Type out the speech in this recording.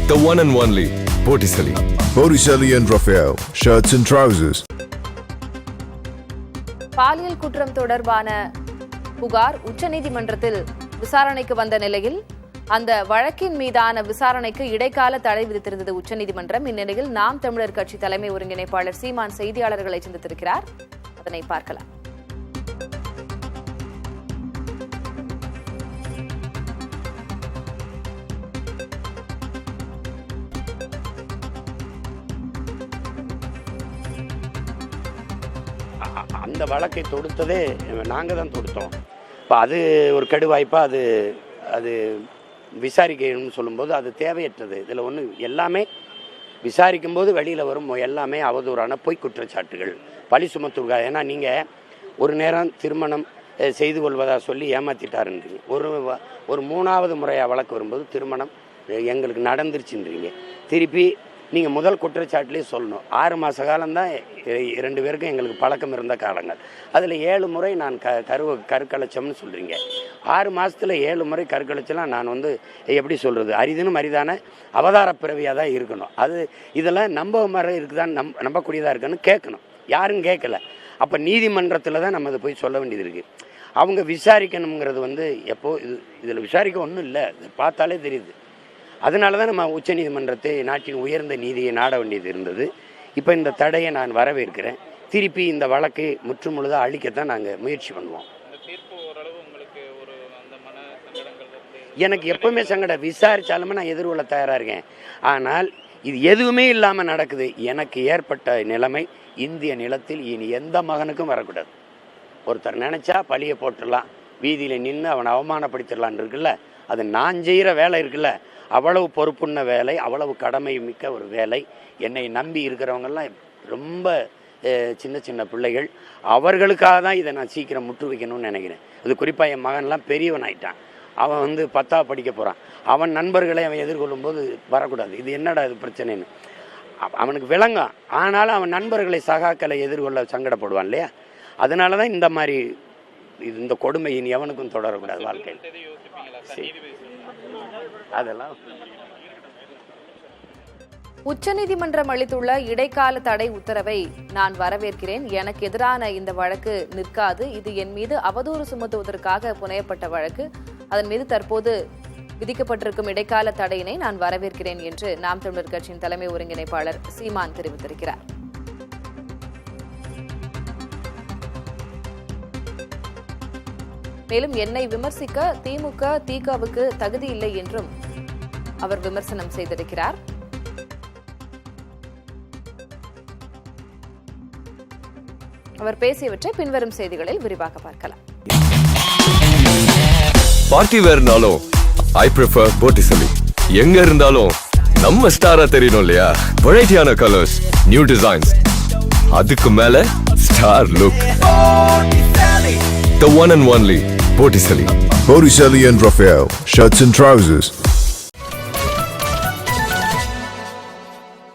The one and only Botticelli. Botticelli and Raphael, shirts and trousers. பாலியல் குற்றம் தொடர்பான புகார் உச்சநீதிமன்றத்தில் விசாரணைக்கு வந்த நிலையில் அந்த வழக்கின் மீதான விசாரணைக்கு இடைக்கால தடை விதித்திருந்தது உச்சநீதிமன்றம். இந்நிலையில் நாம் தமிழர் கட்சி தலைமை ஒருங்கிணைப்பாளர் சீமான் செய்தியாளர்களை சந்தித்திருக்கிறார். அதனை பார்க்கலாம். அந்த வழக்கை தொடுத்ததே நாங்கள் தான் தொடுத்தோம். இப்போ அது ஒரு கெடுவாய்ப்பாக அது விசாரிக்கணும்னு சொல்லும்போது அது தேவையற்றது. இதில் ஒன்று எல்லாமே விசாரிக்கும்போது வெளியில் வரும் எல்லாமே அவதூறான பொய் குற்றச்சாட்டுகள், பழி சுமத்துருக்கா. ஏன்னா நீங்கள் ஒரு நேரம் திருமணம் செய்து கொள்வதாக சொல்லி ஏமாற்றிட்டாருன்றீங்க. ஒரு மூணாவது முறையாக வழக்கு வரும்போது திருமணம் எங்களுக்கு நடந்துருச்சுன்றீங்க. திருப்பி நீங்கள் முதல் குற்றச்சாட்டுலேயே சொல்லணும் 6 மாத காலம்தான் 2 பேருக்கும் எங்களுக்கு பழக்கம் இருந்த காலங்கள். அதில் 7 முறை நான் கருக்கலைச்சம்னு சொல்கிறீங்க. 6 மாதத்தில் 7 முறை கருக்கலைச்சலாம் நான் எப்படி சொல்கிறது, அரிதினும் அரிதான அவதார பிறவியாக தான் இருக்கணும். இதெல்லாம் நம்ப மாதிரி இருக்குதான்னு நம்பக்கூடியதாக இருக்குன்னு கேட்கணும். யாரும் கேட்கல. அப்போ நீதிமன்றத்தில் தான் நம்ம அதை போய் சொல்ல வேண்டியது இருக்குது. அவங்க விசாரிக்கணுங்கிறது எப்போ இதில் விசாரிக்க ஒன்றும் இல்லை, பார்த்தாலே தெரியுது. அதனால தான் நம்ம உச்சநீதிமன்றத்தை நாட்டின் உயர்ந்த நீதியை நாட வேண்டியது இருந்தது. இப்போ இந்த தடையை நான் வரவேற்கிறேன். திருப்பி இந்த வழக்கை முற்றுமுழுதாக அழிக்கத்தான் நாங்கள் முயற்சி பண்ணுவோம். எனக்கு எப்பவுமே சங்கடம். விசாரித்தாலுமே நான் எதிர்கொள்ள தயாராக இருக்கேன். ஆனால் இது எதுவுமே இல்லாமல் நடக்குது. எனக்கு ஏற்பட்ட நிலைமை இந்திய நிலத்தில் இனி எந்த மகனுக்கும் வரக்கூடாது. ஒருத்தர் நினச்சா பழியை போட்டுடலாம், வீதியில் நின்று அவனை அவமானப்படுத்திடலான் இருக்குல்ல, அது நான் செய்கிற வேலை இருக்குல்ல, அவ்வளவு பொறுப்புள்ள வேலை, அவ்வளவு கடமை மிக்க ஒரு வேலை. என்னை நம்பி இருக்கிறவங்கெல்லாம் ரொம்ப சின்ன சின்ன பிள்ளைகள். அவர்களுக்காக தான் இதை நான் சீக்கிரம் முற்று வைக்கணும்னு நினைக்கிறேன். அது குறிப்பாக என் மகன்லாம் பெரியவன் ஆகிட்டான். அவன் 10ஆவது படிக்க போகிறான். அவன் நண்பர்களை அவன் எதிர்கொள்ளும் போது வரக்கூடாது. இது என்னடா இது பிரச்சனைன்னு அவனுக்கு விளங்கும். ஆனாலும் அவன் நண்பர்களை சகாக்களை எதிர்கொள்ள சங்கடப்படுவான் இல்லையா? அதனால தான் இந்த மாதிரி இந்த கொடுமை இனி எவனுக்கும் தொடரக்கூடாது வாழ்க்கையில். அதெல்லாம் உச்சநீதிமன்றம் அளித்துள்ள இடைக்கால தடை உத்தரவை நான் வரவேற்கிறேன். எனக்கு எதிரான இந்த வழக்கு நிற்காது. இது என் மீது அவதூறு சுமத்துவதற்காக புனையப்பட்ட வழக்கு. அதன் மீது தற்போது விதிக்கப்பட்டிருக்கும் இடைக்கால தடையினை நான் வரவேற்கிறேன் என்று நாம் தமிழர் கட்சியின் தலைமை ஒருங்கிணைப்பாளர் சீமான் தெரிவித்திருக்கிறார். மேலும் என்னை விமர்சிக்க திமுக திகவுக்கு தகுதி இல்லை என்றும் அவர் விமர்சனம் செய்திருக்கிறார். அவர் பேசியவற்றை பின்வரும் செய்திகளில் விரிவாக பார்க்கலாம். பார்ட்டி வேர்னாலும் ஐ ப்ரிஃபர் Botticelli. எங்க இருந்தாலும் நம்ம ஸ்டாரா தெரியணும் இல்லையா? வெரைட்டியான கலர்ஸ், நியூ டிசைன்ஸ், அதுக்கு மேல star look. The one and only Botticelli. Botticelli and Raphael, shirts and trousers.